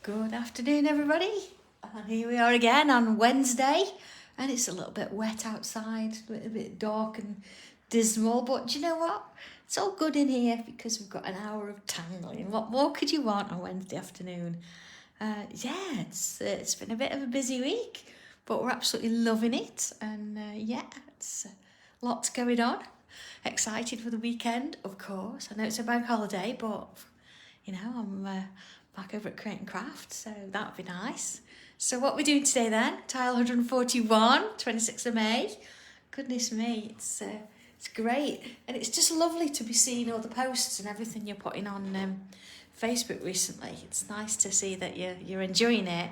Good afternoon, everybody. And here we are again on Wednesday, and it's a little bit wet outside, a little bit dark and dismal, but do you know what? It's all good in here because we've got an hour of tangling. What more could you want on Wednesday afternoon? It's been a bit of a busy week, but we're absolutely loving it, and it's lots going on. Excited for the weekend, of course. I know it's a bank holiday, but I'm back over at Create and Craft, so that would be nice. So what we're doing today then, tile 141, 26th of May. Goodness me, it's great. And it's just lovely to be seeing all the posts and everything you're putting on Facebook recently. It's nice to see that you're enjoying it,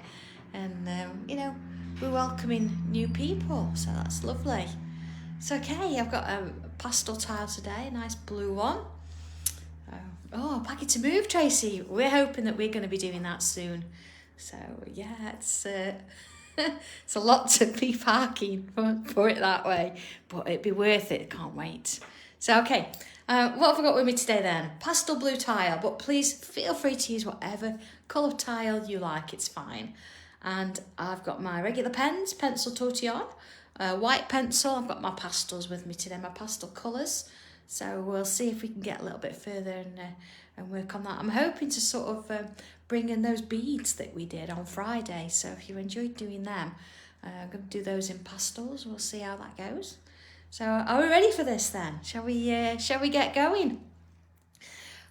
and we're welcoming new people, so that's lovely. So okay, I've got a pastel tile today, a nice blue one. Oh, packet to move, Tracy. We're hoping that we're going to be doing that soon. So yeah, it's it's a lot to be parking for it that way, but it'd be worth it. Can't wait. So okay, what have I got with me today then? Pastel blue tile, but please feel free to use whatever colour tile you like. It's fine. And I've got my regular pens, pencil tortillon, white pencil. I've got my pastels with me today, my pastel colours. So we'll see if we can get a little bit further and work on that. I'm hoping to sort of bring in those beads that we did on Friday. So if you enjoyed doing them, I'm going to do those in pastels. We'll see how that goes. So are we ready for this then? Shall we get going?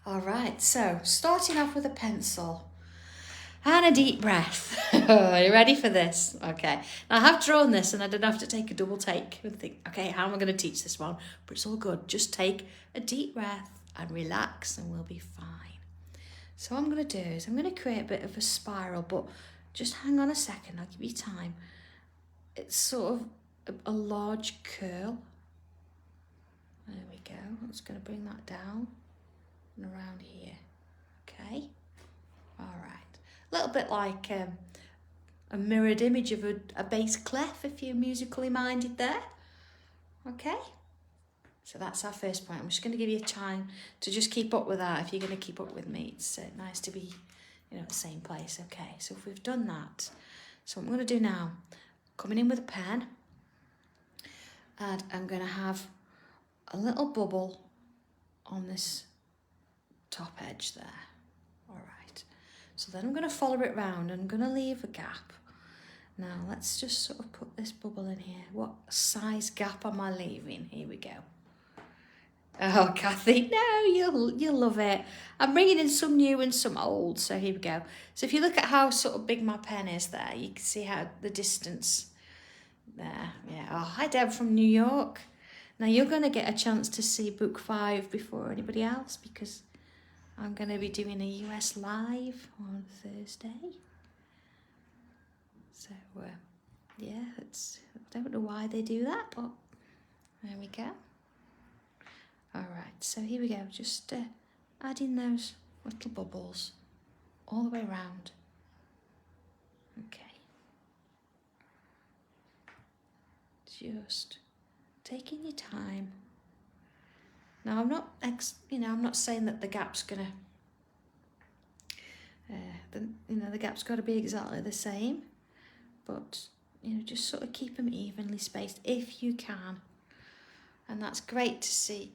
All right, so starting off with a pencil. And a deep breath. Are you ready for this? Okay. Now I have drawn this and I don't have to take a double take and think, okay, how am I going to teach this one? But it's all good. Just take a deep breath and relax and we'll be fine. So what I'm going to do is I'm going to create a bit of a spiral, but just hang on a second. I'll give you time. It's sort of a large curl. There we go. I'm just going to bring that down and around here. Okay. All right. A little bit like a mirrored image of a bass clef if you're musically minded there. Okay, so that's our first point. I'm just going to give you time to just keep up with that. If you're going to keep up with me, it's nice to be at the same place. Okay, so if we've done that, so what I'm going to do now, coming in with a pen, and I'm going to have a little bubble on this top edge there. All right. So then I'm going to follow it round and I'm going to leave a gap. Now let's just sort of put this bubble in here. What size gap am I leaving? Here we go. Oh, Kathy, no, you'll love it. I'm bringing in some new and some old, so here we go. So if you look at how sort of big my pen is there, you can see how the distance there. Yeah. Oh, hi Deb from New York. Now you're going to get a chance to see book 5 before anybody else because I'm going to be doing a US live on Thursday. So, I don't know why they do that, but there we go. All right, so here we go. Just adding those little bubbles all the way around. Okay. Just taking your time. Now I'm not, I'm not saying that the gap's gonna, the gap's got to be exactly the same, but just sort of keep them evenly spaced if you can, and that's great to see.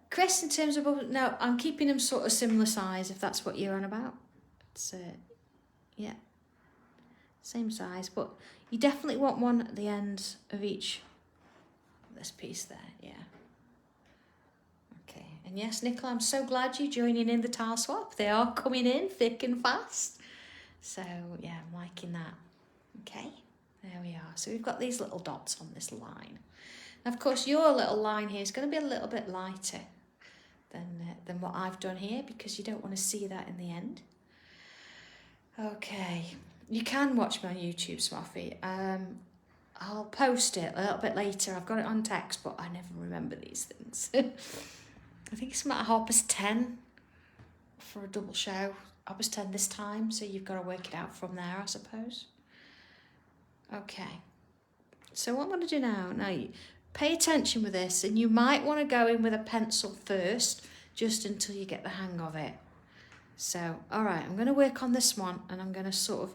Chris, in terms of no, I'm keeping them sort of similar size if that's what you're on about. It's same size, but you definitely want one at the ends of each. This piece there, yeah. Okay, and yes, Nicola, I'm so glad you're joining in the tile swap. They are coming in thick and fast. So, yeah, I'm liking that. Okay, there we are. So we've got these little dots on this line. Now, of course, your little line here is going to be a little bit lighter than what I've done here because you don't want to see that in the end. Okay, you can watch my YouTube, Swaffy. I'll post it a little bit later. I've got it on text, but I never remember these things. I think it's about 10:30 for a double show. 10:30 this time, so you've got to work it out from there, I suppose. Okay. So what I'm going to do now, pay attention with this, and you might want to go in with a pencil first, just until you get the hang of it. So, all right, I'm going to work on this one and I'm going to sort of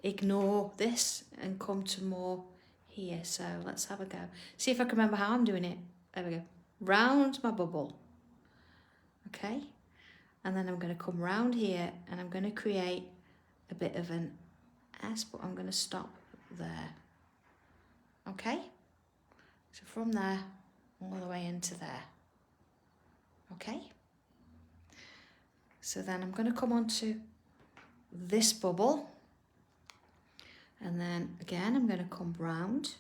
ignore this and come to more here. So let's have a go. See if I can remember how I'm doing it. There we go. Round my bubble. Okay. And then I'm going to come round here and I'm going to create a bit of an S, but I'm going to stop there. Okay. So from there, all the way into there. Okay. So then I'm going to come on to this bubble. And then again, I'm going to come round.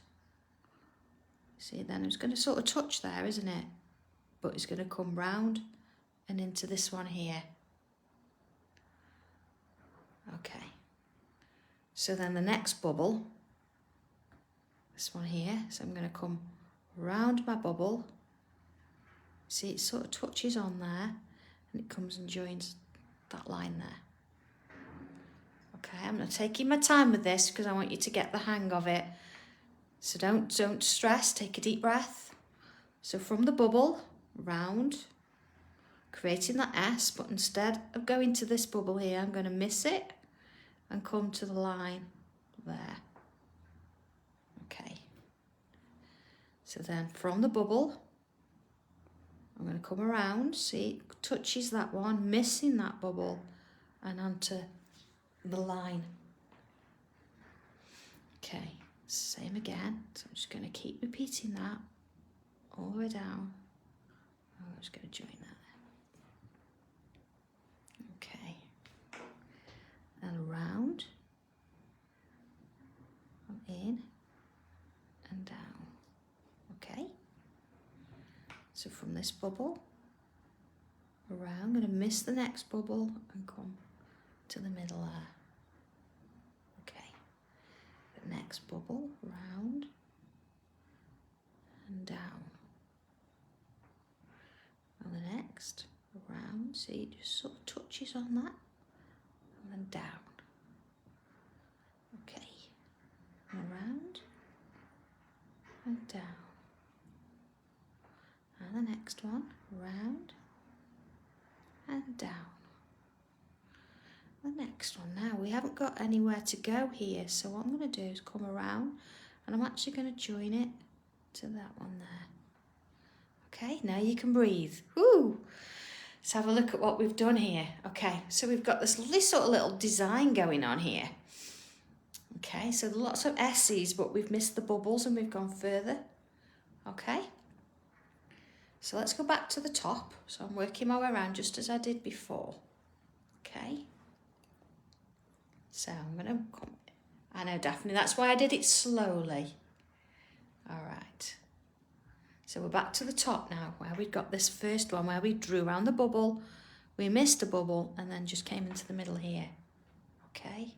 See, then it's going to sort of touch there, isn't it? But it's going to come round and into this one here. Okay. So then the next bubble, this one here. So I'm going to come round my bubble. See, it sort of touches on there and it comes and joins that line there. Okay, I'm not taking my time with this because I want you to get the hang of it. So don't stress, take a deep breath. So from the bubble, round, creating that S, but instead of going to this bubble here, I'm going to miss it and come to the line there. Okay. So then from the bubble, I'm going to come around, see, it touches that one, missing that bubble, and onto the line. Okay, same again. So I'm just going to keep repeating that all the way down. I'm just going to join that. Okay, and around, in and down. Okay, so from this bubble around, I'm going to miss the next bubble and come to the middle there. Okay, the next bubble round and down, and the next around. See, it just sort of touches on that and then down. Okay, around and down, and the next one round and down. The next one. Now we haven't got anywhere to go here, so what I'm going to do is come around and I'm actually going to join it to that one there. Okay, now you can breathe. Woo! Let's have a look at what we've done here. Okay, so we've got this lovely sort of little design going on here. Okay, so lots of S's, but we've missed the bubbles and we've gone further. Okay, so let's go back to the top. So I'm working my way around just as I did before. Okay. So I'm going to come, I know Daphne, that's why I did it slowly. All right. So we're back to the top now where we've got this first one where we drew around the bubble, we missed a bubble and then just came into the middle here. Okay.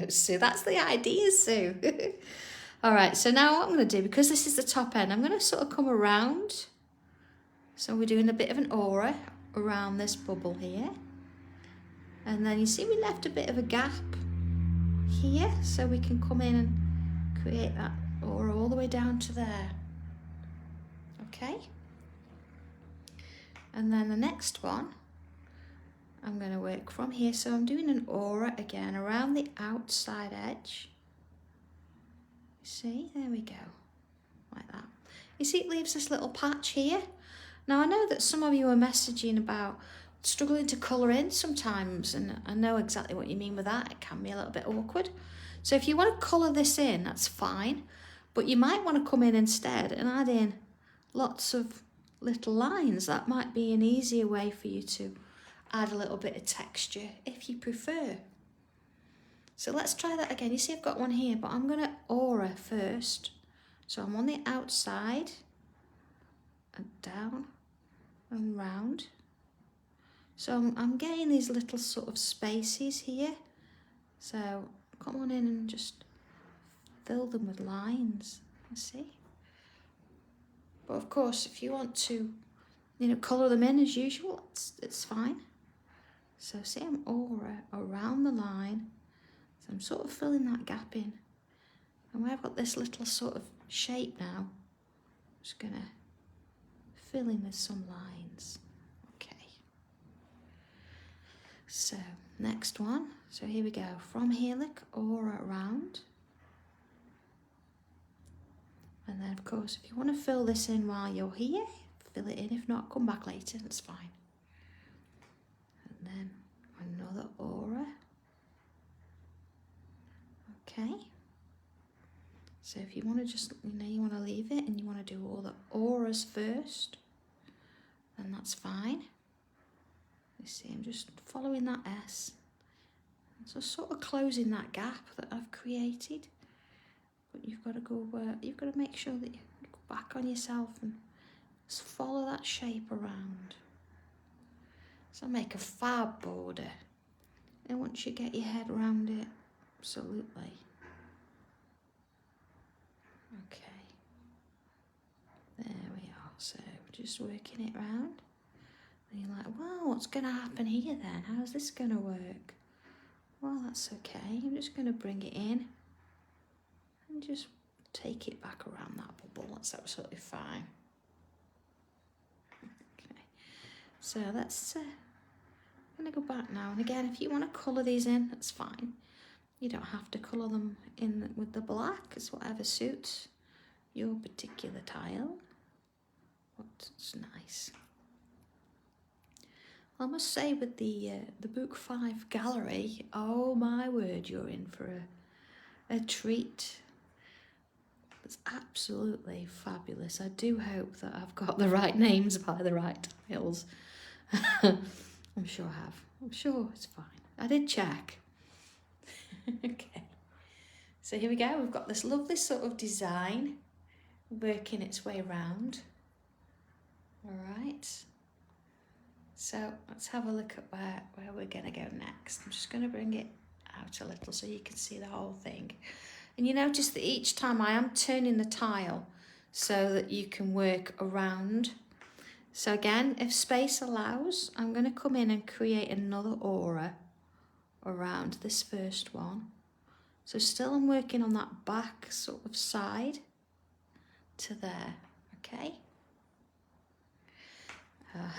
Sue, that's the idea, Sue. All right, so now what I'm going to do, because this is the top end, I'm going to sort of come around. So we're doing a bit of an aura around this bubble here. And then you see we left a bit of a gap here, so we can come in and create that aura all the way down to there. Okay. And then the next one, I'm going to work from here. So I'm doing an aura again around the outside edge. You see, there we go, like that. You see it leaves this little patch here. Now I know that some of you are messaging about struggling to colour in sometimes, and I know exactly what you mean with that. It can be a little bit awkward. So if you want to colour this in, that's fine, but you might want to come in instead and add in lots of little lines. That might be an easier way for you to add a little bit of texture if you prefer. So let's try that again. You see I've got one here, but I'm going to aura first. So I'm on the outside and down and round. So I'm getting these little sort of spaces here. So come on in and just fill them with lines, you see. But of course, if you want to, colour them in as usual, it's fine. So see, I'm aura around the line. So I'm sort of filling that gap in. And where I've got this little sort of shape now, I'm just going to fill in with some lines. Okay. So next one, so here we go, from here look aura around, and then of course if you want to fill this in while you're here, fill it in. If not, come back later, that's fine. And then another aura. Okay, so if you want to just, you want to leave it and you want to do all the auras first, then that's fine. You see, I'm just following that S, so sort of closing that gap that I've created. But you've got to go, you've got to make sure that you go back on yourself and just follow that shape around. So make a fab border, and once you get your head around it, absolutely. Okay, there we are. So just working it round. And you're like, well, what's going to happen here then? How's this going to work? Well, that's okay. I'm just going to bring it in and just take it back around that bubble. That's absolutely fine. Okay, so that's I'm going to go back now. And again, if you want to colour these in, that's fine. You don't have to colour them in with the black. It's whatever suits your particular tile. What's nice. I must say, with the Book 5 gallery, oh my word, you're in for a treat. It's absolutely fabulous. I do hope that I've got the right names by the right tiles. I'm sure I have. I'm sure it's fine. I did check. Okay, so here we go. We've got this lovely sort of design working its way around. All right, so let's have a look at where we're going to go next. I'm just going to bring it out a little so you can see the whole thing. And you notice that each time I am turning the tile so that you can work around. So again, if space allows, I'm going to come in and create another aura around this first one. So still I'm working on that back sort of side to there, okay?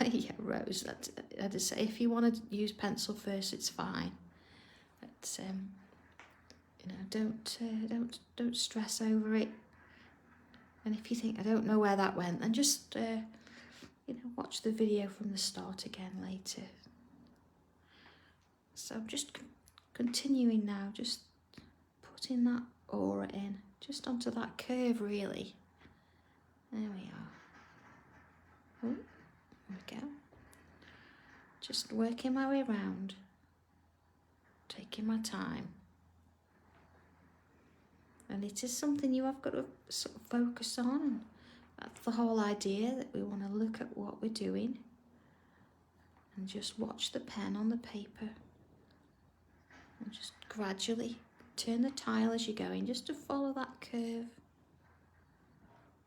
Yeah, Rose, I just say, if you want to use pencil first, it's fine. But you know, don't stress over it. And if you think, I don't know where that went, then just you know, watch the video from the start again later. So I'm just continuing now, just putting that aura in, just onto that curve really. There we are. Oh, there we go. Just working my way around, taking my time. And it is something you have got to sort of focus on. That's the whole idea, that we want to look at what we're doing and just watch the pen on the paper. And just gradually turn the tile as you're going, just to follow that curve.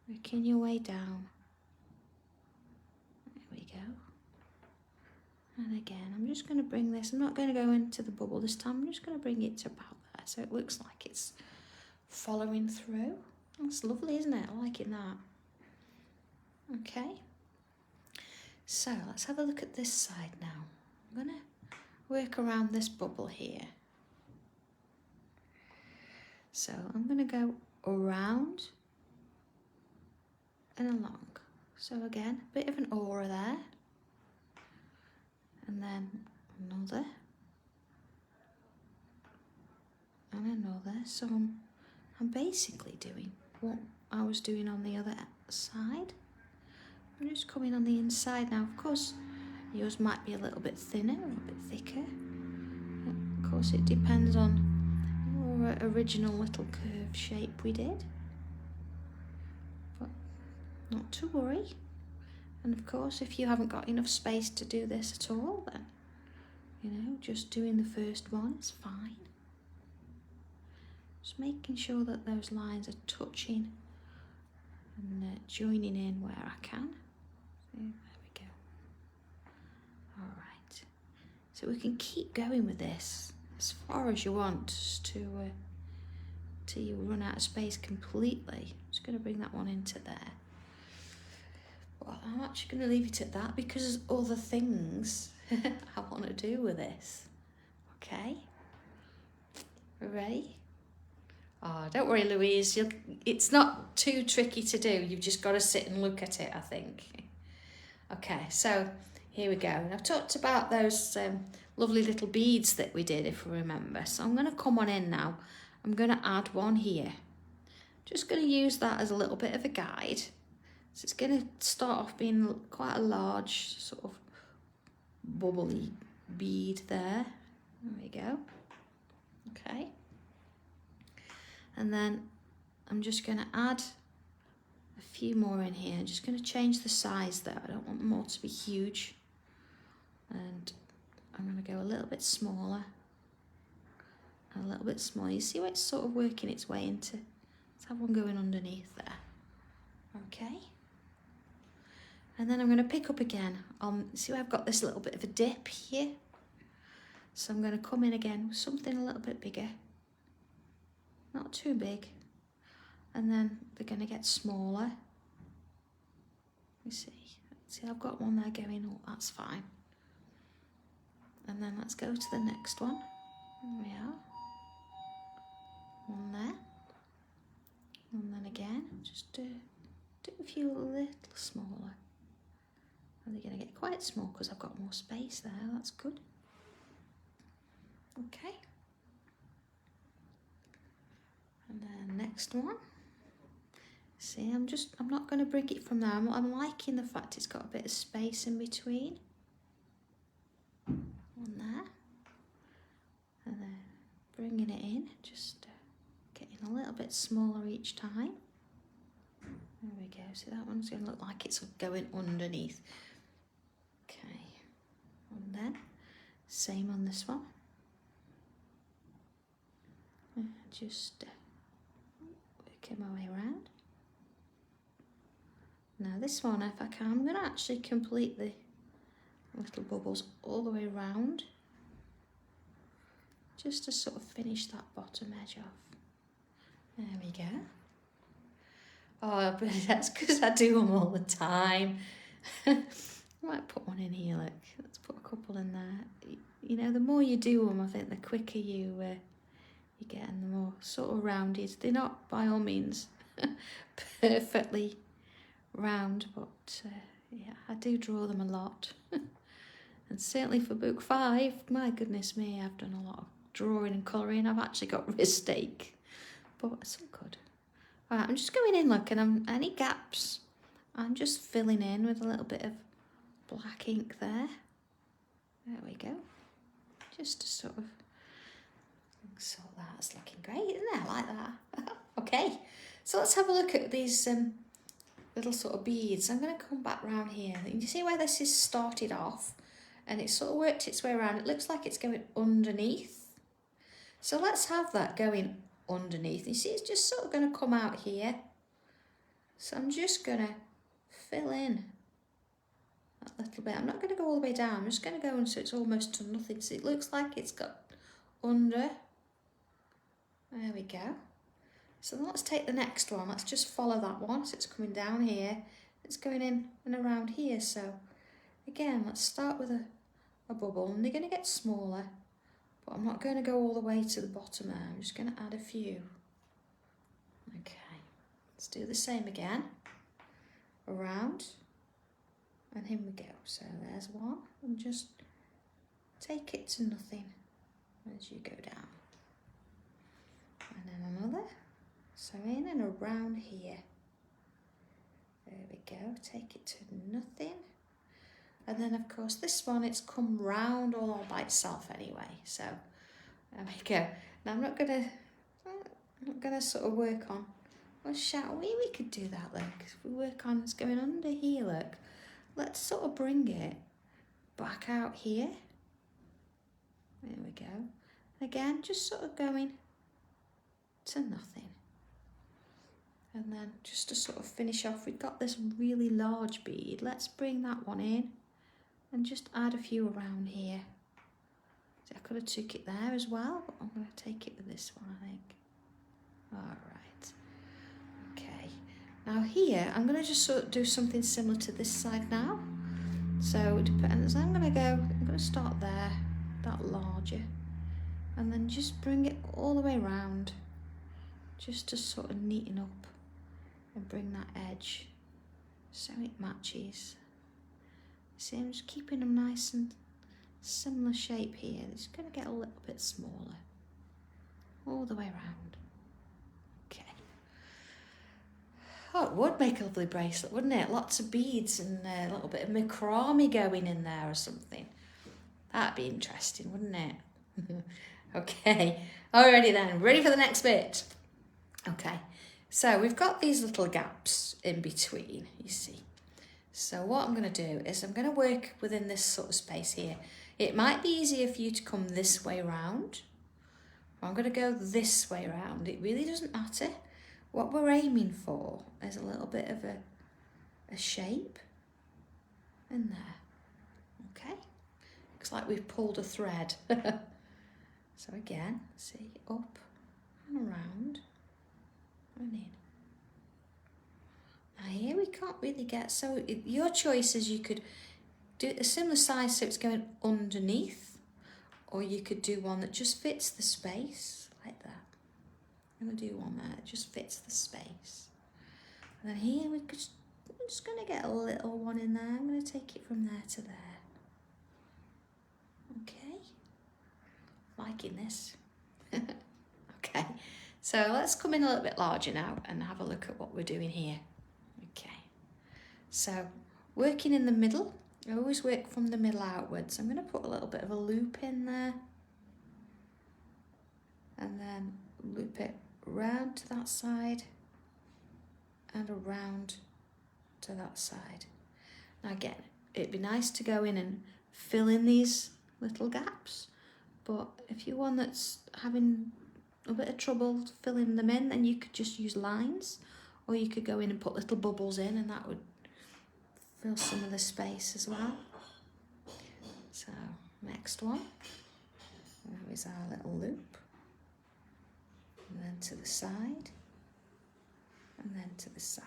Working your way down. There we go. And again, I'm just going to bring this, I'm not going to go into the bubble this time, I'm just going to bring it to about there so it looks like it's following through. That's lovely, isn't it? I'm liking that. Okay. So let's have a look at this side now. I'm going to work around this bubble here. So I'm going to go around and along. So again, a bit of an aura there. And then another. And another. So I'm basically doing what I was doing on the other side. I'm just coming on the inside now. Of course, yours might be a little bit thinner, a little bit thicker. Of course, it depends on your original little curve shape we did. But not to worry. And of course, if you haven't got enough space to do this at all, then, you know, just doing the first one is fine. Just making sure that those lines are touching and joining in where I can. So, there we go. All right. So we can keep going with this as far as you want till you run out of space completely. I'm just going to bring that one into there. But I'm actually going to leave it at that because other things I want to do with this. Okay, ready? Oh, don't worry, Louise. It's not too tricky to do. You've just got to sit and look at it, I think. Okay, so here we go. And I've talked about those lovely little beads that we did, if we remember. So I'm going to come on in now. I'm going to add one here. Just going to use that as a little bit of a guide. So it's going to start off being quite a large sort of bubbly bead there. There we go. Okay. And then I'm just going to add a few more in here. I'm just going to change the size though. I don't want them all to be huge. And I'm going to go a little bit smaller. And a little bit smaller. You see where it's sort of working its way into. Let's have one going underneath there. Okay. And then I'm going to pick up again. See where I've got this little bit of a dip here? So I'm going to come in again with something a little bit bigger. Not too big. And then they're going to get smaller. You see? See, I've got one there going, oh, that's fine. And then let's go to the next one. There we are. One there. And then again, just do a few a little smaller. And they're going to get quite small because I've got more space there. That's good. Okay. And then next one. See, I'm not going to bring it from there. I'm liking the fact it's got a bit of space in between. One there. And then bringing it in, just getting a little bit smaller each time. There we go. See, that one's going to look like it's going underneath. Okay. And then, same on this one. Just working my way around. Now this one, if I can, I'm going to actually complete the little bubbles all the way around. Just to sort of finish that bottom edge off. There we go. Oh, but that's because I do them all the time. I might put one in here, look. Let's put a couple in there. You know, the more you do them, I think the quicker you get and the more sort of rounded. They're not, by all means, perfectly round, but yeah, I do draw them a lot. And certainly for book 5, my goodness me, I've done a lot of drawing and colouring. I've actually got wrist ache, but it's all good. All right, I'm just going in, look, and any gaps, I'm just filling in with a little bit of black ink there. There we go. Just to sort of, so that's looking great, isn't it? I like that. Okay, so let's have a look at these little sort of beads. I'm going to come back round here. You see where this is started off? And it's sort of worked its way around. It looks like it's going underneath. So let's have that going underneath. You see, it's just sort of going to come out here. So I'm just going to fill in that little bit. I'm not going to go all the way down. I'm just going to go until it's almost to nothing. So it looks like it's got under. There we go. So then let's take the next one. Let's just follow that one. So it's coming down here. It's going in and around here. So again, let's start with a bubble, and they're going to get smaller, but I'm not going to go all the way to the bottom there. I'm just going to add a few. Okay, let's do the same again. Around, and here we go. So there's one, and just take it to nothing as you go down. And then another. So in and around here. There we go. Take it to nothing. And then of course this one, it's come round all by itself anyway. So there we go. Now I'm not gonna sort of work on. Well, shall we? We could do that, look. If we work on, it's going under here, look. Let's sort of bring it back out here. There we go. Again, just sort of going to nothing. And then just to sort of finish off, we've got this really large bead. Let's bring that one in and just add a few around here. See, I could have took it there as well, but I'm going to take it with this one, I think. All right. Okay. Now here, I'm going to just sort of do something similar to this side now. So it depends. I'm going to start there, that larger, and then just bring it all the way around, just to sort of neaten up and bring that edge so it matches. See, I'm just keeping them nice and similar shape here. It's going to get a little bit smaller all the way around. Okay. Oh, it would make a lovely bracelet, wouldn't it? Lots of beads and a little bit of macrame going in there or something. That'd be interesting, wouldn't it? Okay, alrighty then, ready for the next bit. Okay, so we've got these little gaps in between, you see. So what I'm going to do is I'm going to work within this sort of space here. It might be easier for you to come this way round. I'm going to go this way round. It really doesn't matter. What we're aiming for is a little bit of a shape in there. Okay, looks like we've pulled a thread. So again, see, up and around and in. Now here we can't really get, so your choice is you could do a similar size so it's going underneath, or you could do one that just fits the space like that. I'm going to do one that just fits the space. And then here I'm just going to get a little one in there. I'm going to take it from there to there. Okay, liking this. Okay, so let's come in a little bit larger now and have a look at what we're doing here. Okay, so working in the middle, I always work from the middle outwards. I'm going to put a little bit of a loop in there and then loop it round to that side and around to that side. Now again, it'd be nice to go in and fill in these little gaps, but if you're one that's having a bit of trouble filling them in, then you could just use lines, or you could go in and put little bubbles in and that would fill some of the space as well. So next one, there is our little loop, and then to the side, and then to the side.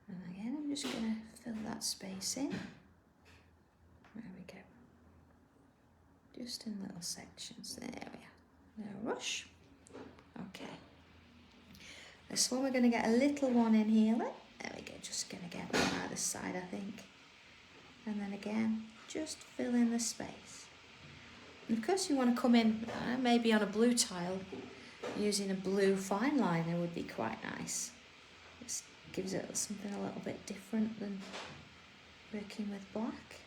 And again, I'm just going to fill that space in. There we go. Just in little sections. There we are. No rush. Okay. This one we're going to get a little one in here. There we go. Just going to get one either side, I think. And then again, just fill in the space. And of course you want to come in maybe on a blue tile, using a blue fine liner would be quite nice. It gives it something a little bit different than working with black.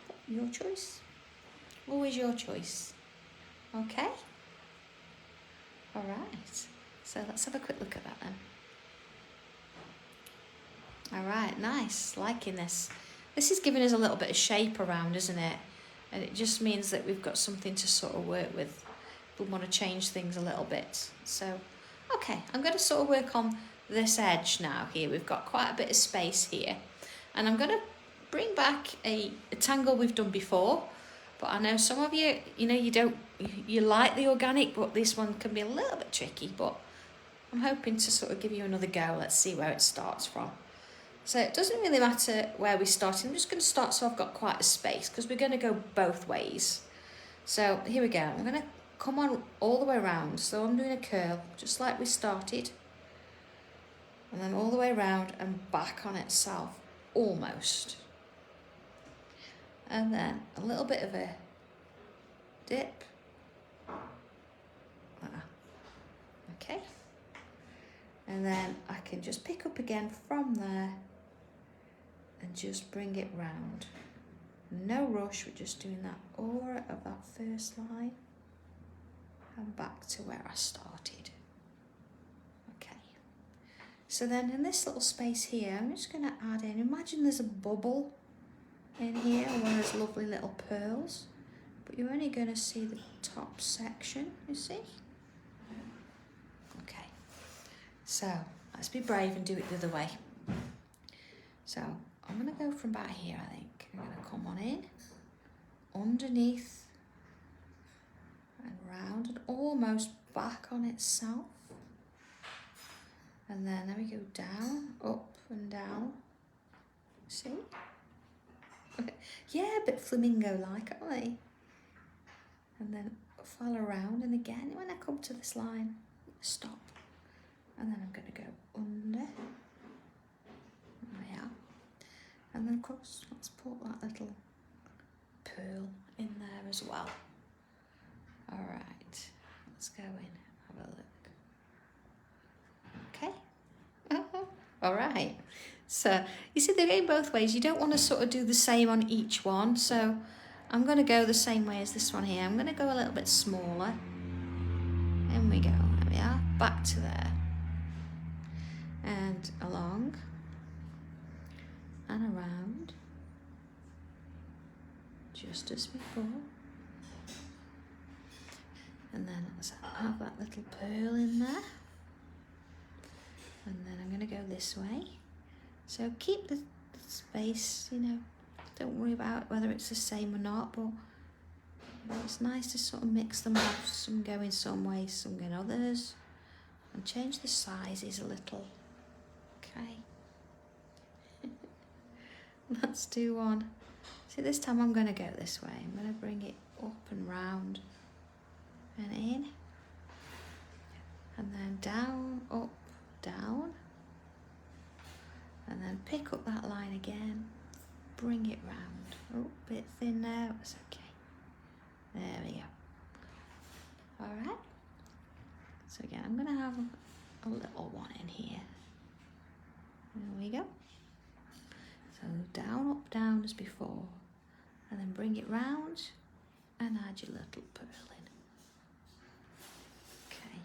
But your choice. Always your choice. Okay? Alright. So let's have a quick look at that then. Alright, nice. Liking this. This is giving us a little bit of shape around, isn't it? And it just means that we've got something to sort of work with. We want to change things a little bit. So, okay, I'm going to sort of work on this edge now here. We've got quite a bit of space here. And I'm going to bring back a tangle we've done before. But I know some of you, you like the organic, but this one can be a little bit tricky. But I'm hoping to sort of give you another go. Let's see where it starts from. So it doesn't really matter where we start. I'm just going to start so I've got quite a space, because we're going to go both ways. So here we go. I'm going to come on all the way around. So I'm doing a curl, just like we started. And then all the way around and back on itself, almost. And then a little bit of a dip. Okay. And then I can just pick up again from there and just bring it round. No rush, we're just doing that aura of that first line and back to where I started. Okay. So then in this little space here, I'm just going to add in, imagine there's a bubble in here, one of those lovely little pearls, but you're only going to see the top section, you see? Okay, so let's be brave and do it the other way. So I'm going to go from about here, I think. I'm going to come on in, underneath, and round, and almost back on itself. And then we go down, up and down, See? Yeah, a bit flamingo-like, aren't they? And then fall around, and again, when I come to this line, stop. And then I'm going to go under. There. And then, of course, let's put that little pearl in there as well. All right, let's go in, have a look. Okay. All right. So, you see, they're going both ways. You don't want to sort of do the same on each one. So, I'm going to go the same way as this one here. I'm going to go a little bit smaller. In we go. There we are. Back to there. And along. And around. Just as before. And then let's have that little pearl in there. And then I'm going to go this way. So keep the space, you know, don't worry about whether it's the same or not, but it's nice to sort of mix them up, some go in some ways, some go in others, and change the sizes a little. Okay. Let's do one. See, this time I'm going to go this way. I'm going to bring it up and round and in, and then down, up, down. And then pick up that line again, bring it round. Oh, a bit thin now, it's okay. There we go. All right. So again, I'm gonna have a little one in here. There we go. So down, up, down as before. And then bring it round and add your little pearl in. Okay.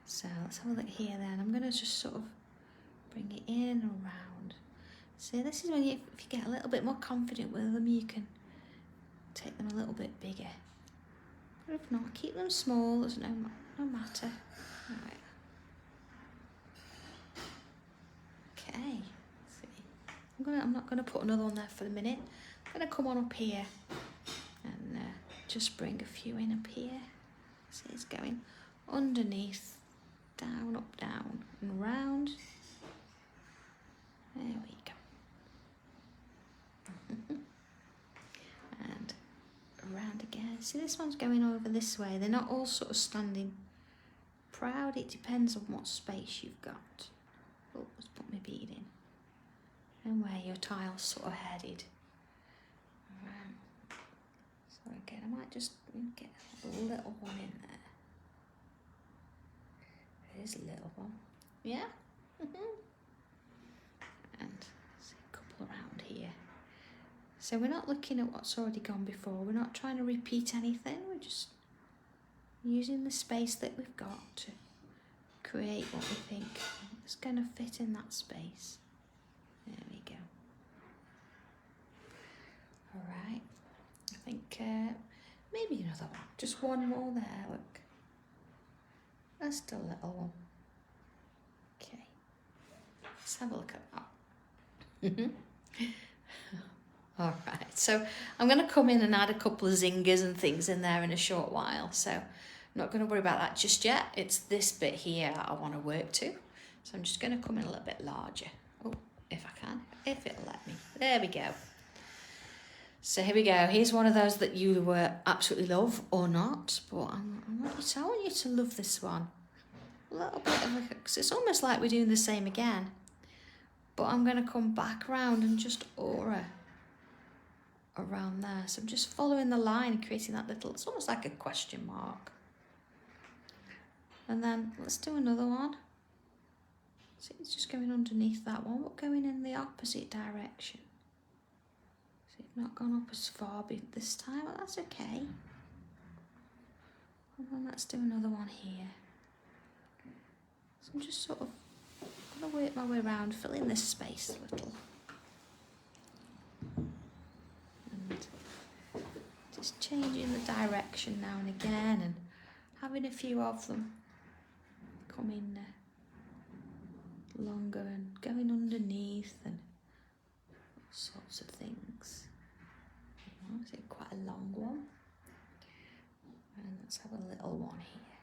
So let's have a look here then. I'm gonna just sort of bring it in and around. So this is when if you get a little bit more confident with them, you can take them a little bit bigger. But if not, keep them small, there's no matter. Right. Okay, see. I'm not going to put another one there for the minute. I'm going to come on up here and just bring a few in up here. See, it's going underneath, down, up, down, and round. There we go. And around again. See, this one's going over this way. They're not all sort of standing proud. It depends on what space you've got. Oh, let's put my bead in. And where your tile's sort of headed. So again, I might just get a little one in there. There's a little one. Yeah? And see a couple around here. So we're not looking at what's already gone before. We're not trying to repeat anything. We're just using the space that we've got to create what we think is going to fit in that space. There we go. All right. I think maybe another one. Just one more there, look. Just a little one. Okay. Let's have a look at that. All right, so I'm going to come in and add a couple of zingers and things in there in a short while, so I'm not going to worry about that just yet. It's this bit here I want to work to, so I'm just going to come in a little bit larger. Oh, if I can, if it'll let me. There we go. So here we go. Here's one of those that you absolutely love or not, but I want you to love this one. A little bit of a, because it's almost like we're doing the same again. But I'm going to come back round and just aura around there. So I'm just following the line and creating that little, it's almost like a question mark. And then let's do another one. See, it's just going underneath that one, but going in the opposite direction. So it's not gone up as far this time, but that's okay. And then let's do another one here. So I'm just sort of going to work my way around, fill in this space a little. And just changing the direction now and again and having a few of them come in longer and going underneath and all sorts of things. Is it quite a long one? And let's have a little one here.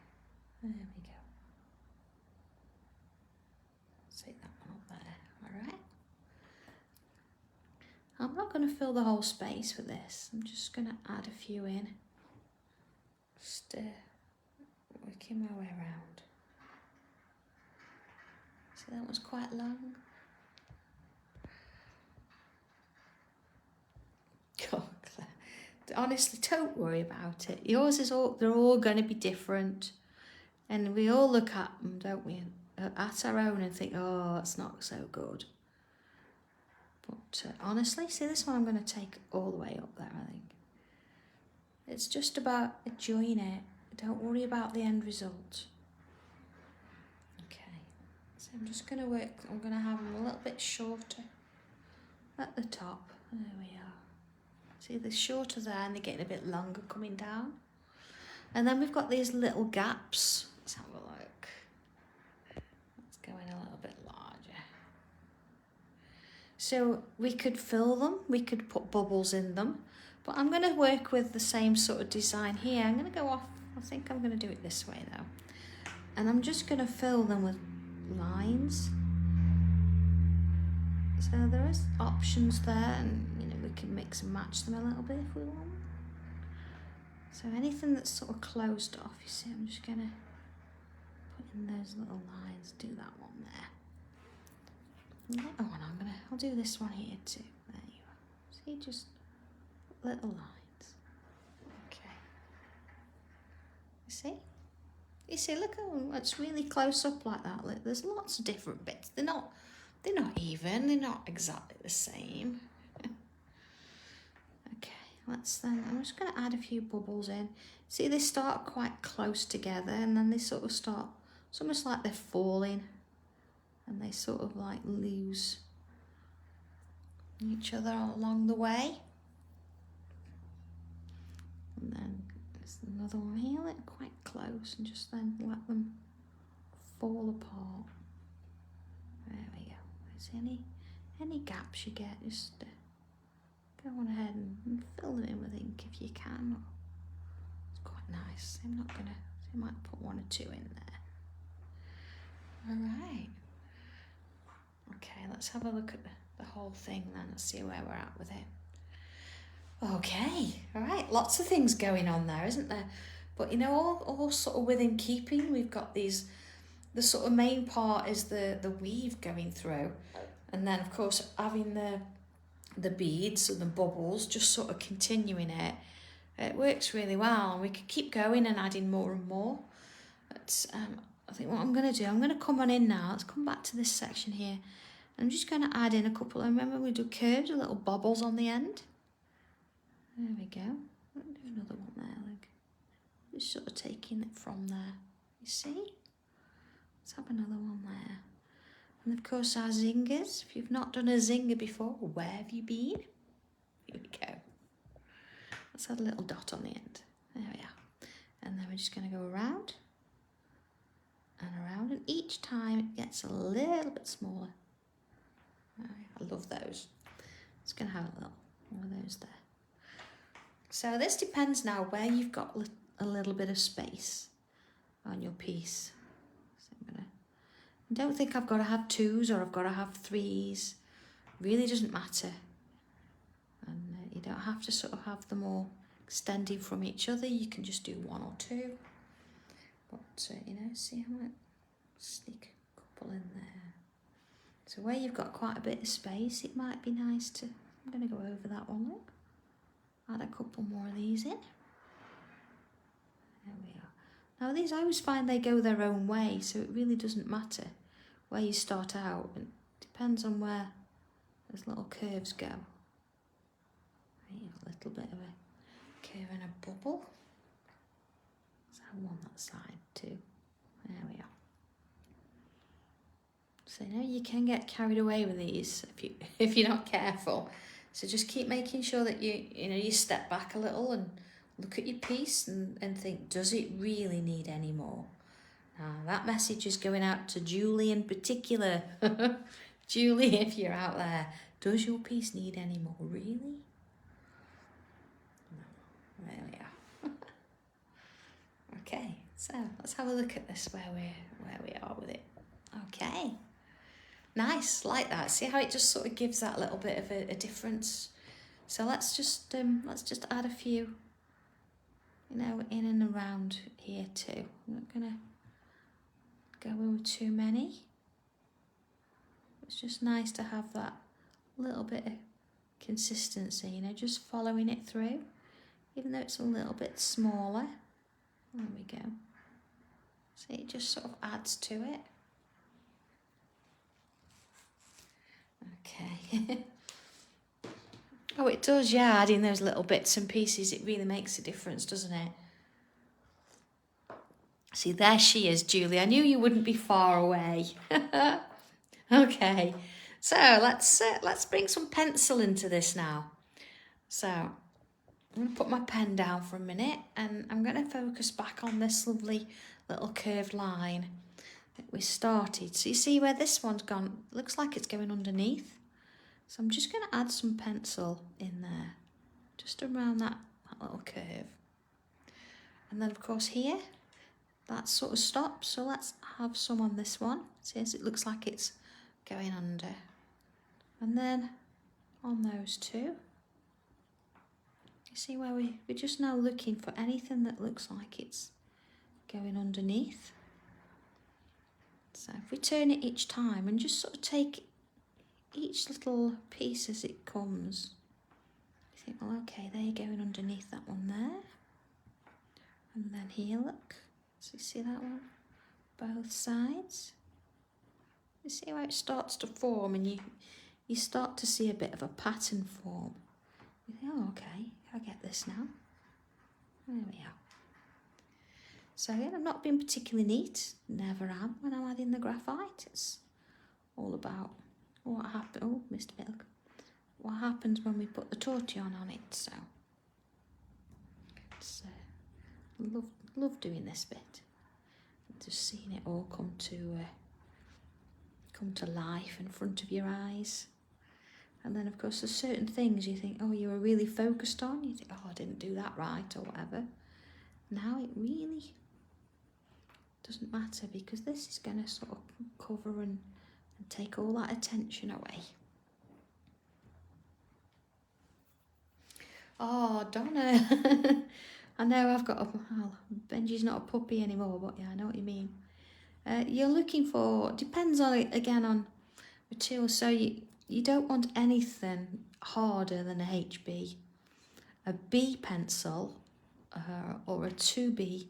There we go. Take that one up there, all right? I'm not going to fill the whole space with this. I'm just going to add a few in. Just working my way around. See, that was quite long. Oh, Claire. Honestly, don't worry about it. Yours is all, they're all going to be different. And we all look at them, don't we? At our own and think, oh, that's not so good. But honestly, see this one I'm going to take all the way up there, I think. It's just about enjoying it. Don't worry about the end result. Okay, so I'm just going to work, I'm going to have them a little bit shorter at the top. There we are. See, they're shorter there and they're getting a bit longer coming down. And then we've got these little gaps. Let's have a look. Let's go in a little bit larger. So we could fill them, we could put bubbles in them, but I'm going to work with the same sort of design here. I'm going to go off, I think I'm going to do it this way though. And I'm just going to fill them with lines. So there is options there, and you know, we can mix and match them a little bit if we want. So anything that's sort of closed off, you see, I'm just going to put in those little lines, do that one there. Oh, and I'll do this one here too. There you are. See, just little lines. Okay. You see? You see, look, oh, it's really close up like that. Look, there's lots of different bits. They're not even, they're not exactly the same. I'm just going to add a few bubbles in. See, they start quite close together and then they sort of start, it's almost like they're falling and they sort of like lose each other along the way. And then there's another one here, like quite close, and just then let them fall apart. There we go. See any gaps you get, just go on ahead and fill them in with ink if you can. It's quite nice. I'm not gonna, I might put one or two in there. All right. Okay, let's have a look at the whole thing then. Let's see where we're at with it. Okay, all right. Lots of things going on there, isn't there? But you know, all sort of within keeping. We've got these, the sort of main part is the weave going through. And then of course having the beads and the bubbles just sort of continuing it. It works really well, and we could keep going and adding more and more. But I think what I'm going to do, I'm going to come on in now. Let's come back to this section here. I'm just going to add in a couple. Remember we do curves, little bobbles on the end. There we go. I'll do another one there. Look, just sort of taking it from there. You see? Let's have another one there. And of course our zingers. If you've not done a zinger before, where have you been? Here we go. Let's add a little dot on the end. There we are. And then we're just going to go around and around, and each time it gets a little bit smaller. I love those. Just going to have a little one of those there. So this depends now where you've got a little bit of space on your piece. So I'm going to, I don't think I've got to have 2s or I've got to have 3s. Really doesn't matter. And you don't have to sort of have them all extending from each other. You can just do 1 or 2. But, you know, see, I might sneak a couple in there. So where you've got quite a bit of space, it might be nice to, I'm going to go over that one, look. Add a couple more of these in. There we are. Now these, I always find they go their own way, so it really doesn't matter where you start out. It depends on where those little curves go. A little bit of a curve and a bubble. Let's have one that side too. There we are. So now you can get carried away with these if you're not careful. So just keep making sure that you step back a little and look at your piece and think, does it really need any more? Now that message is going out to Julie in particular. Julie, if you're out there, does your piece need any more? Really? No. There we are. Okay, so let's have a look at this where we are with it. Okay. Nice, like that. See how it just sort of gives that little bit of a difference? So let's just add a few, you know, in and around here too. I'm not gonna go in with too many. It's just nice to have that little bit of consistency, you know, just following it through, even though it's a little bit smaller. There we go. See, it just sort of adds to it. Okay. Oh, it does, yeah, adding those little bits and pieces, it really makes a difference, doesn't it? See, there she is, Julie. I knew you wouldn't be far away. Okay, so let's bring some pencil into this now. So I'm going to put my pen down for a minute, and I'm going to focus back on this lovely little curved line that we started. So you see where this one's gone? Looks like it's going underneath. So I'm just going to add some pencil in there, just around that little curve. And then of course here, that sort of stops. So let's have some on this one. See, as it looks like it's going under. And then on those two, you see where we're just now looking for anything that looks like it's going underneath. So if we turn it each time and just sort of take each little piece as it comes, you think, well, okay, they're going underneath that one there. And then here, look, so you see that one? Both sides. You see how it starts to form, and you start to see a bit of a pattern form. You think, oh, okay, I get this now. There we are. So again, I'm not being particularly neat, never am when I'm adding the graphite. It's all about what happens. Oh, Mr. Milk. What happens when we put the tortillon on it? So it's love doing this bit, just seeing it all come to life in front of your eyes. And then of course there's certain things you think, oh, you were really focused on. You think, oh, I didn't do that right or whatever. Now it really doesn't matter, because this is going to sort of cover and take all that attention away. Oh, Donna. I know I've got well, Benji's not a puppy anymore, but yeah, I know what you mean. You're looking for, depends on, again, on material. So you don't want anything harder than a HB. A B pencil or a 2B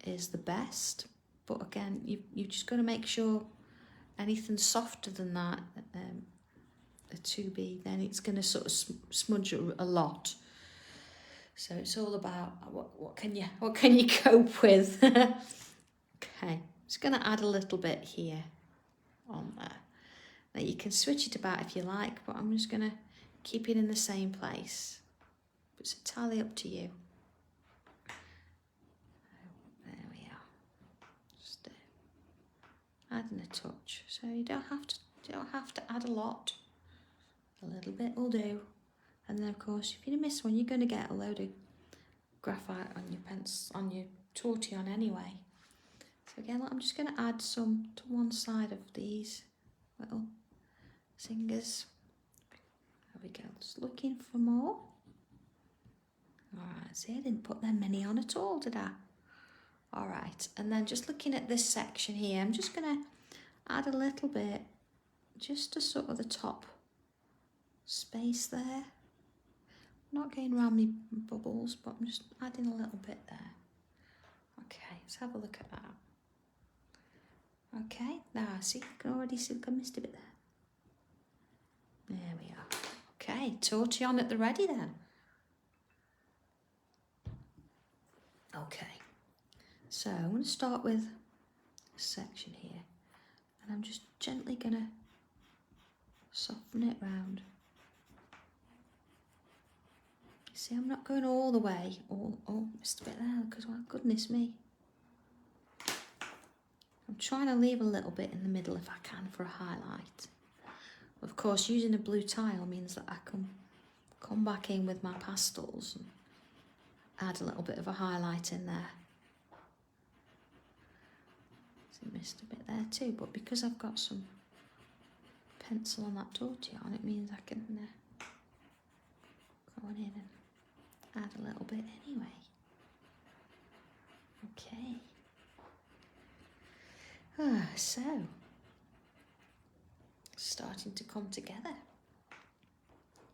is the best, but again, you've just got to make sure anything softer than that, a 2B, then it's going to sort of smudge a lot. So it's all about what can you cope with. Okay, just going to add a little bit here on there. Now you can switch it about if you like, but I'm just going to keep it in the same place. It's entirely up to you. There we are. Just adding a touch. So you don't have to add a lot. A little bit will do. And then of course, if you miss one, you're going to get a load of graphite on your on your tortillon anyway. So again, I'm just going to add some to one side of these little singers. There we go. Just looking for more. Alright, see, I didn't put that many on at all, did I? Alright, and then just looking at this section here, I'm just going to add a little bit just to sort of the top space there. Not going around me bubbles, but I'm just adding a little bit there. Okay, let's have a look at that. Okay, now see, you can already see I missed a bit there. There we are. Okay, tortillon at the ready then. Okay, so I'm going to start with a section here, and I'm just gently going to soften it round. See, I'm not going all the way. Oh, missed a bit there, because, well, goodness me. I'm trying to leave a little bit in the middle if I can for a highlight. Of course, using a blue tile means that I can come back in with my pastels and add a little bit of a highlight in there. So missed a bit there too, but because I've got some pencil on that tortillon, it means I can on in and add a little bit anyway. Okay. So, starting to come together.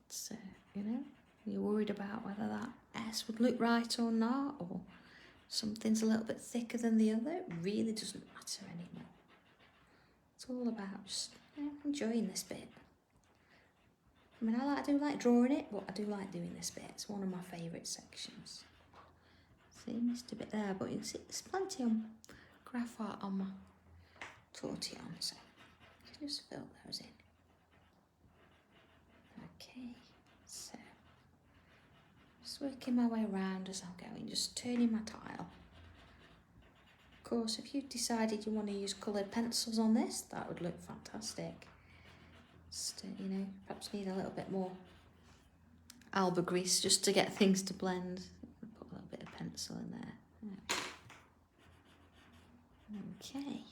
So, you know, you're worried about whether that S would look right or not, or something's a little bit thicker than the other. It really doesn't matter anymore. It's all about just, you know, enjoying this bit. I mean, I do like drawing it, but I do like doing this bit. It's one of my favourite sections. See, missed a bit there, but you can see there's plenty of graphite on my tortillon, so you can just fill those in. Okay, so just working my way around as I'm going, just turning my tile. Of course, if you decided you want to use coloured pencils on this, that would look fantastic. Just, you know, perhaps need a little bit more alba grease just to get things to blend. Put a little bit of pencil in there. Yeah. Okay.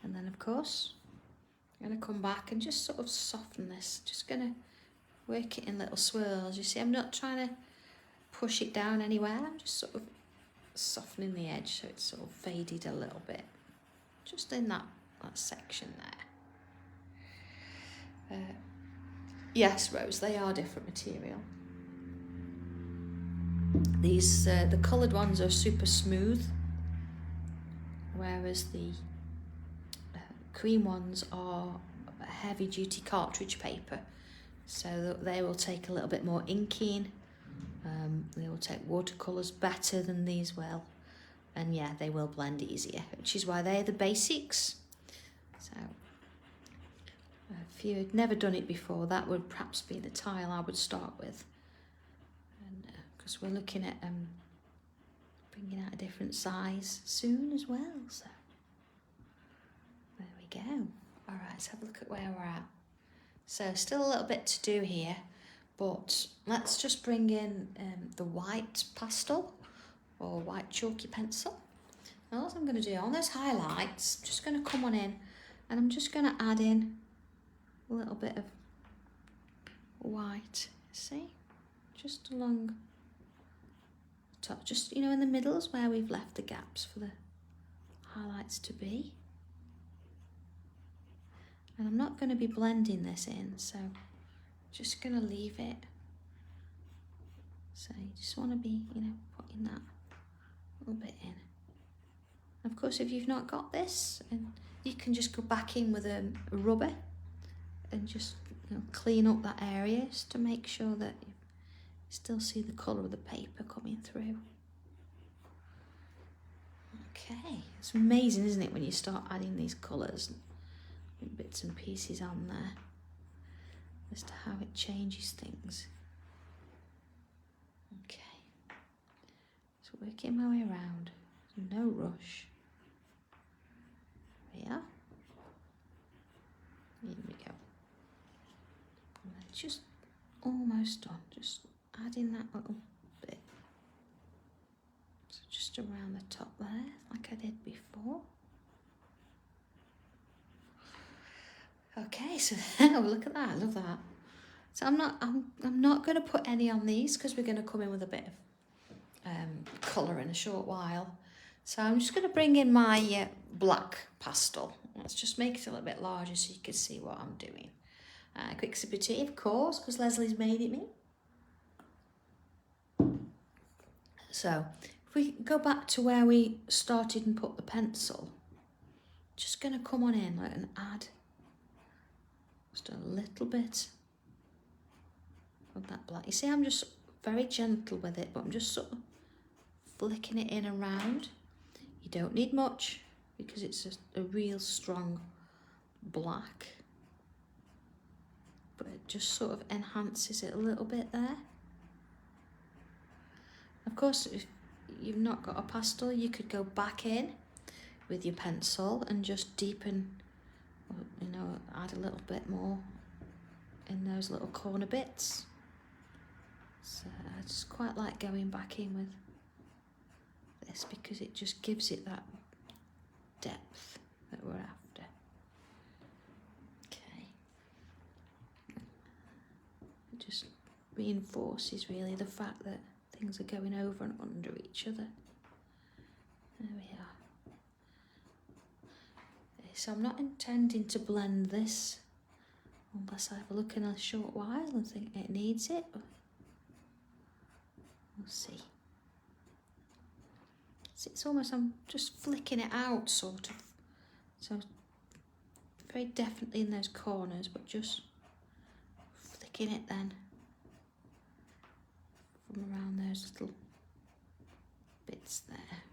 And then, of course, I'm going to come back and just sort of soften this. Just going to work it in little swirls. You see, I'm not trying to push it down anywhere. I'm just sort of softening the edge so it's sort of faded a little bit. Just in that section there. Yes, Rose, they are different material. These, the coloured ones are super smooth, whereas the cream ones are heavy duty cartridge paper, so they will take a little bit more inking. They will take watercolours better than these will, and yeah, they will blend easier, which is why they're the basics. So if you had never done it before, that would perhaps be the tile I would start with, and because we're looking at bringing out a different size soon as well. So there we go. All right, let's have a look at where we're at. So still a little bit to do here, but let's just bring in the white pastel or white chalky pencil. Now what I'm going to do on those highlights, I'm just going to come on in and I'm just going to add in a little bit of white, see, just along the top, just, you know, in the middles where we've left the gaps for the highlights to be. And I'm not going to be blending this in, so just going to leave it. So you just want to be, you know, putting that little bit in. Of course, if you've not got this, and you can just go back in with a rubber and just, you know, clean up that area just to make sure that you still see the colour of the paper coming through. Okay, it's amazing, isn't it, when you start adding these colours and bits and pieces on there as to how it changes things. Okay, so working my way around, no rush. There we are. Here we go. And then just almost done, just adding that little bit. So just around the top there, like I did before. Okay, so oh, look at that, I love that. So I'm not going to put any on these because we're going to come in with a bit of colour in a short while. So I'm just going to bring in my black pastel. Let's just make it a little bit larger so you can see what I'm doing. Quick sip of tea, of course, because Leslie's made it me. So if we go back to where we started and put the pencil, just going to come on in and add just a little bit of that black. You see, I'm just very gentle with it, but I'm just sort of flicking it in around. You don't need much because it's a real strong black, but it just sort of enhances it a little bit there. Of course, if you've not got a pastel, you could go back in with your pencil and just deepen, you know, add a little bit more in those little corner bits. So I just quite like going back in with this because it just gives it that depth that we're after. Okay. just reinforces really the fact that things are going over and under each other. There we are. So I'm not intending to blend this unless I have a look in a short while and think it needs it. We'll see. So it's almost, I'm just flicking it out sort of. So very definitely in those corners, but just flicking it then from around those little bits there.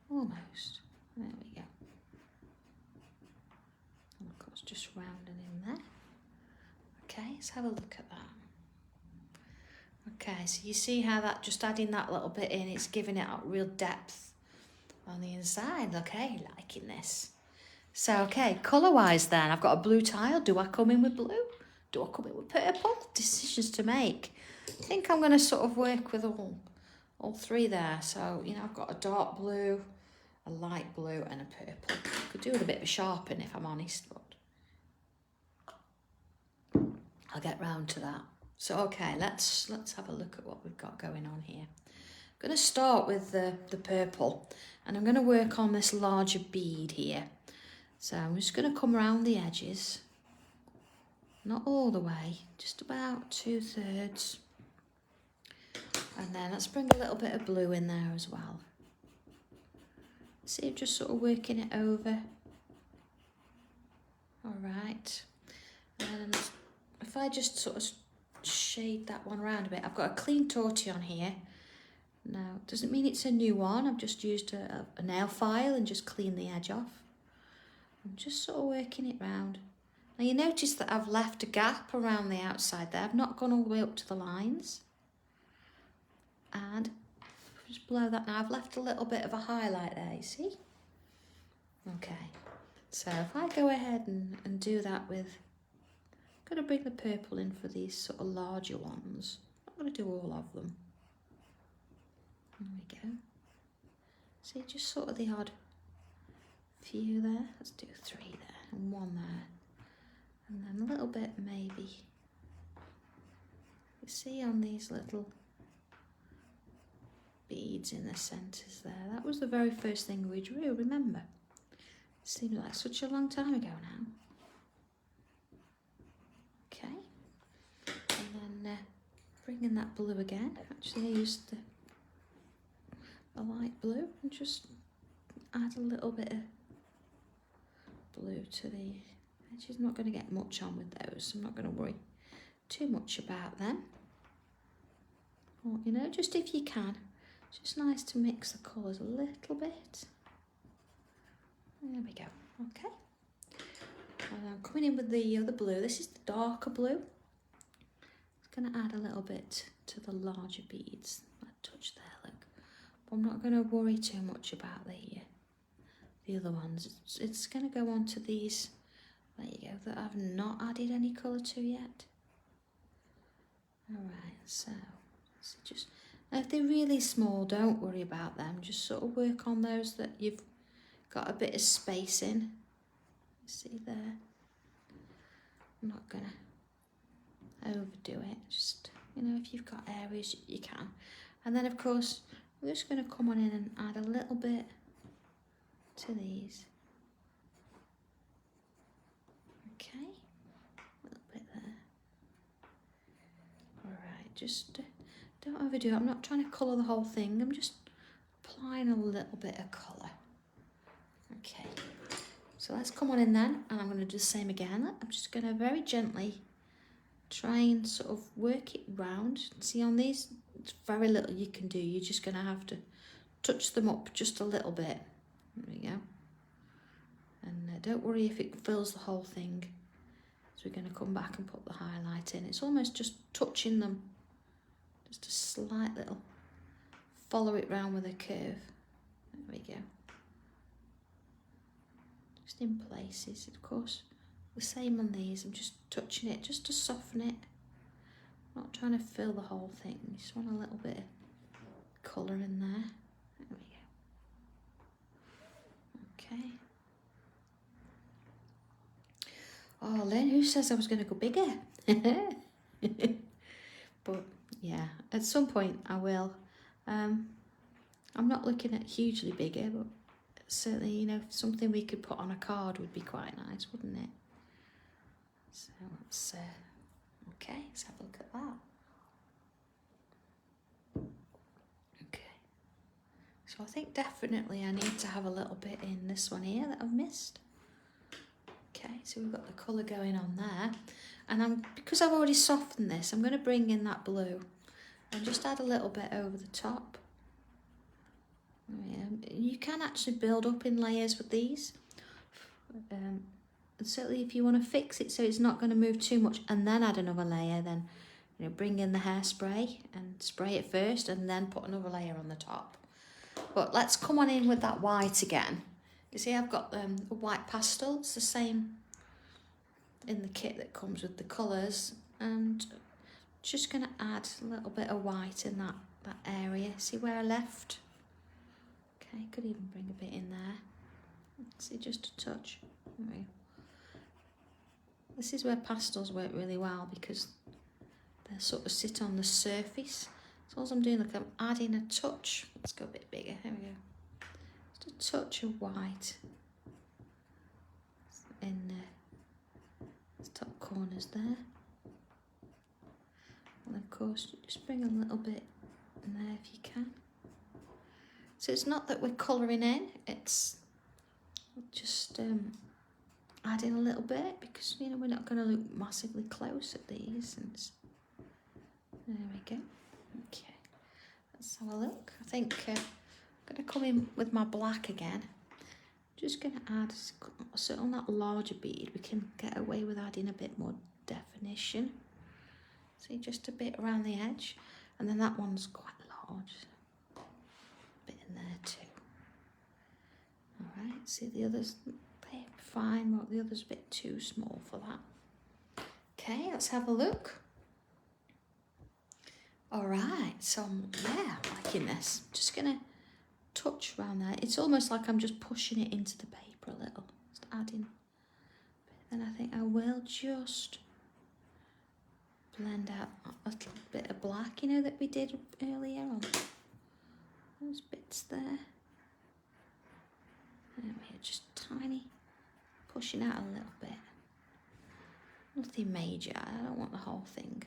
Almost. There we go. And of course just rounding in there. Okay, let's have a look at that. Okay, so you see how that, just adding that little bit in, it's giving it a real depth on the inside. Okay, liking this. So, okay, colour-wise then, I've got a blue tile. Do I come in with blue? Do I come in with purple? Decisions to make. I think I'm going to sort of work with all three there. So, you know, I've got a dark blue, a light blue and a purple. Could do with a bit of a sharpen if I'm honest, but I'll get round to that. So, okay, let's have a look at what we've got going on here. I'm going to start with the purple, and I'm going to work on this larger bead here. So I'm just going to come around the edges, not all the way, just about 2/3. And then let's bring a little bit of blue in there as well. See, just sort of working it over. All right. And if I just sort of shade that one around a bit, I've got a clean tortillon here. Now, it doesn't mean it's a new one. I've just used a nail file and just cleaned the edge off. I'm just sort of working it round. Now you notice that I've left a gap around the outside there. I've not gone all the way up to the lines. And just below that now, I've left a little bit of a highlight there, you see? Okay, so if I go ahead and do that with, I'm going to bring the purple in for these sort of larger ones. I'm not going to do all of them. There we go. See, just sort of the odd few there. Let's do 3 there and 1 there. And then a little bit maybe. You see on these little beads in the centres there. That was the very first thing we drew, remember? It seems like such a long time ago now. Okay. And then bringing that blue again. Actually, I used the light blue and just add a little bit of blue to the edges. I'm not going to get much on with those. I'm not going to worry too much about them. Or, you know, just if you can, it's just nice to mix the colours a little bit. There we go. Okay. And I'm coming in with the other blue. This is the darker blue. It's going to add a little bit to the larger beads. That touch there, look. But I'm not going to worry too much about the other ones. It's going to go on to these, there you go, that I've not added any colour to yet. Alright, so just, now if they're really small, don't worry about them. Just sort of work on those that you've got a bit of space in. You see there? I'm not going to overdo it. Just, you know, if you've got areas, you can. And then, of course, we're just going to come on in and add a little bit to these. Okay, a little bit there. Alright, just don't overdo it. I'm not trying to colour the whole thing. I'm just applying a little bit of colour. Okay, so let's come on in then, and I'm going to do the same again. I'm just going to very gently try and sort of work it round. See, on these, it's very little you can do. You're just going to have to touch them up just a little bit. There we go. And don't worry if it fills the whole thing. So we're going to come back and put the highlight in. It's almost just touching them. Just a slight little, follow it round with a curve. There we go. Just in places, of course. The same on these. I'm just touching it just to soften it. Not trying to fill the whole thing. Just want a little bit of colour in there. There we go. Okay. Oh, Lynn, who says I was going to go bigger? But yeah, at some point I will. I'm not looking at hugely bigger, but certainly, you know, something we could put on a card would be quite nice, wouldn't it? So let's, okay, let's have a look at that. Okay, so I think definitely I need to have a little bit in this one here that I've missed. Okay, so we've got the colour going on there. And because I've already softened this, I'm going to bring in that blue and just add a little bit over the top. You can actually build up in layers with these. And certainly if you want to fix it so it's not going to move too much and then add another layer, then you know, bring in the hairspray and spray it first and then put another layer on the top. But let's come on in with that white again. You see I've got a white pastel. It's the same in the kit that comes with the colours, and just going to add a little bit of white in that area. See where I left? Okay, could even bring a bit in there. See, just a touch. This is where pastels work really well because they sort of sit on the surface. So all I'm doing, look, I'm adding a touch. Let's go a bit bigger. Here we go. Just a touch of white in the top corners there. And of course, just bring a little bit in there if you can. So it's not that we're colouring in, it's just adding a little bit because, you know, we're not going to look massively close at these. And there we go. Okay, let's have a look. I think I'm going to come in with my black again. Just going to add, so on that larger bead, we can get away with adding a bit more definition. See, just a bit around the edge. And then that one's quite large. A bit in there too. All right, see the others, they're fine, but the other's a bit too small for that. Okay, let's have a look. All right, so yeah, liking this. Just gonna touch around there. It's almost like I'm just pushing it into the paper a little. Just adding. Then I think I will just blend out a little bit of black, you know, that we did earlier on those bits there. There we are, just tiny, pushing out a little bit. Nothing major. I don't want the whole thing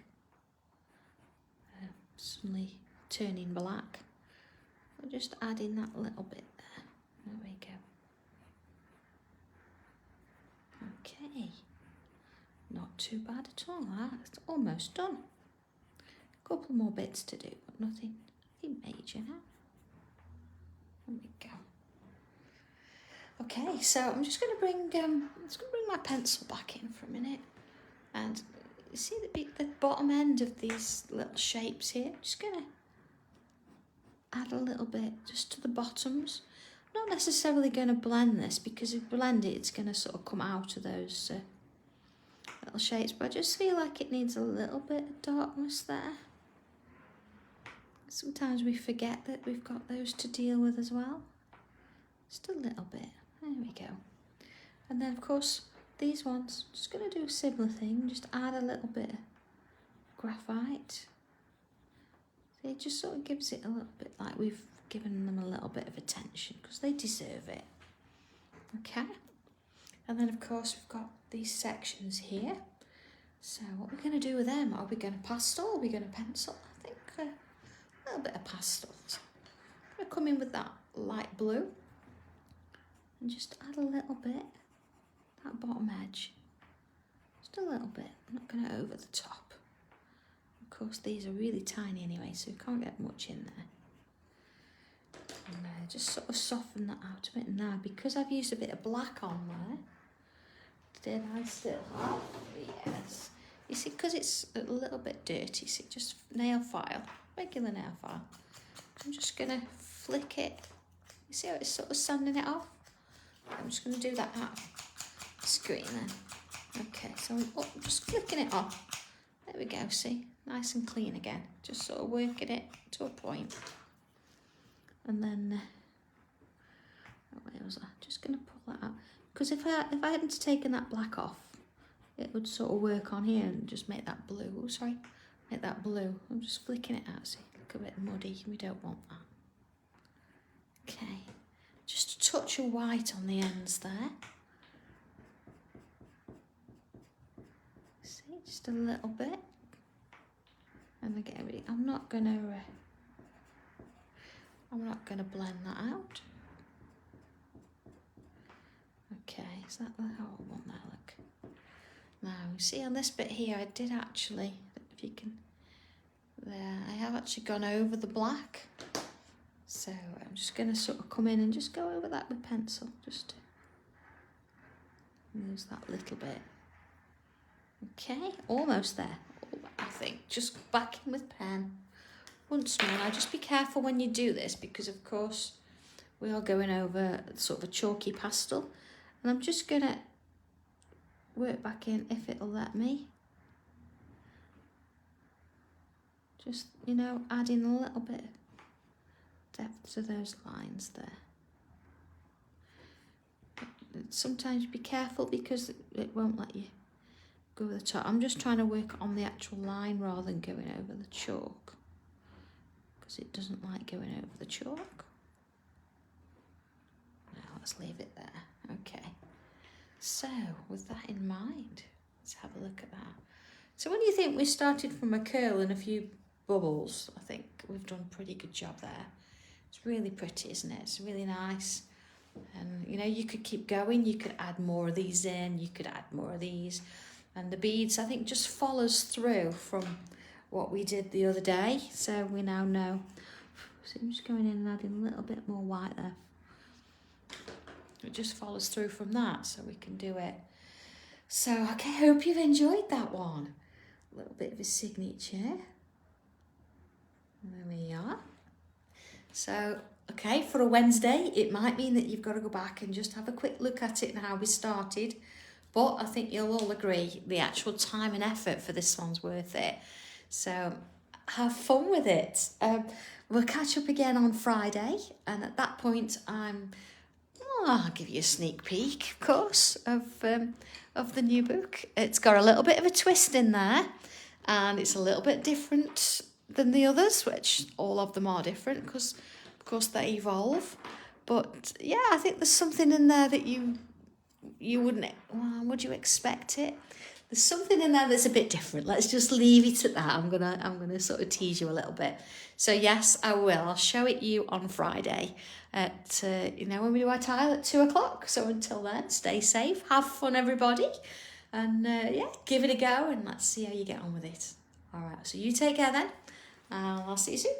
suddenly turning black. We're just adding that little bit there. There we go. Okay. Not too bad at all. That's almost done. A couple more bits to do, but nothing major now. There we go. Okay, so I'm just going to bring my pencil back in for a minute, and you see the bottom end of these little shapes here. I'm just going to add a little bit just to the bottoms. I'm not necessarily going to blend this because if you blend it, it's going to sort of come out of those little shapes, but I just feel like it needs a little bit of darkness there. Sometimes we forget that we've got those to deal with as well. Just a little bit. There we go. And then of course these ones, just going to do a similar thing, just add a little bit of graphite. So it just sort of gives it a little bit like we've given them a little bit of attention because they deserve it. Okay. And then of course we've got these sections here. So what we're going to do with them, are we going to pastel, are we going to pencil? I think a little bit of pastels. I'm going to come in with that light blue and just add a little bit, that bottom edge, just a little bit. I'm not going to over the top. Of course these are really tiny anyway, so we can't get much in there. And just sort of soften that out a bit now, because I've used a bit of black on there. Did I still have? Yes. You see, because it's a little bit dirty, see, just nail file, regular nail file. I'm just going to flick it. You see how it's sort of sanding it off? I'm just going to do that out of the screen then. Okay, so I'm just flicking it off. There we go, see? Nice and clean again. Just sort of working it to a point. And then, where was I? Just going to pull that out. Because if I hadn't taken that black off, it would sort of work on here and just make that blue. Oh, sorry, make that blue. I'm just flicking it out, see, look a bit muddy. We don't want that. Okay, just a touch of white on the ends there. See, just a little bit. And again, I'm not gonna blend that out. Okay, is that the whole one there? Look. Now, you see on this bit here, I did actually, if you can, there, I have actually gone over the black. So I'm just going to sort of come in and just go over that with pencil, just to use that little bit. Okay, almost there, I think. Just back in with pen once more. Now just be careful when you do this, because of course we are going over sort of a chalky pastel. And I'm just going to work back in if it'll let me. Just, you know, adding a little bit of depth to those lines there. Sometimes be careful because it won't let you go over the top. I'm just trying to work on the actual line rather than going over the chalk, because it doesn't like going over the chalk. Now let's leave it there. Okay. So, with that in mind, let's have a look at that. So when you think we started from a curl and a few bubbles, I think we've done a pretty good job there. It's really pretty, isn't it? It's really nice. And, you know, you could keep going. You could add more of these in. You could add more of these. And the beads, I think, just follows through from what we did the other day. So we now know. So I'm just going in and adding a little bit more white there. It just follows through from that, so we can do it. So, okay, hope you've enjoyed that one. A little bit of a signature. There we are. So, okay, for a Wednesday, it might mean that you've got to go back and just have a quick look at it and how we started. But I think you'll all agree the actual time and effort for this one's worth it. So, have fun with it. We'll catch up again on Friday, and at that point, I'll give you a sneak peek, of course, of the new book. It's got a little bit of a twist in there, and it's a little bit different than the others, which all of them are different because, of course, they evolve. But yeah, I think there's something in there that you wouldn't. Well, would you expect it? There's something in there that's a bit different. Let's just leave it at that. I'm gonna sort of tease you a little bit. So yes, I will. I'll show it you on Friday at when we do our tile at 2:00. So until then, stay safe, have fun, everybody, and yeah, give it a go, and let's see how you get on with it. All right. So you take care then. I'll see you soon.